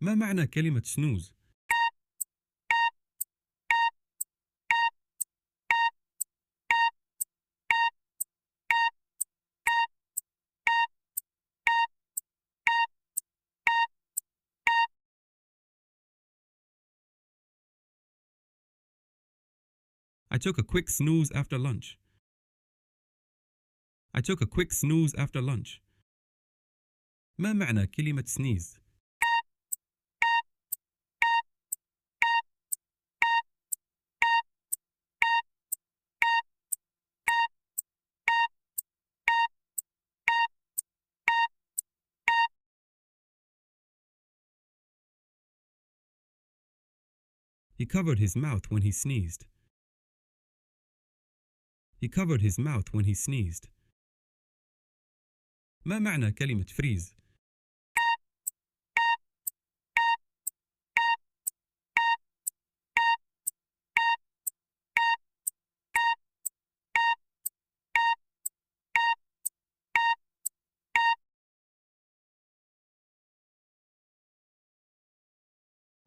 ما معنى كلمة snooze؟ I took a quick snooze after lunch. I took a quick snooze after lunch. ما معنى كلمة sneeze؟ He covered his mouth when he sneezed. He covered his mouth when he sneezed. ما معنى كلمة freeze؟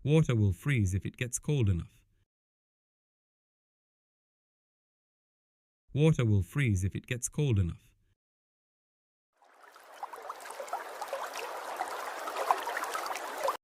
Water will freeze if it gets cold enough. Water will freeze if it gets cold enough.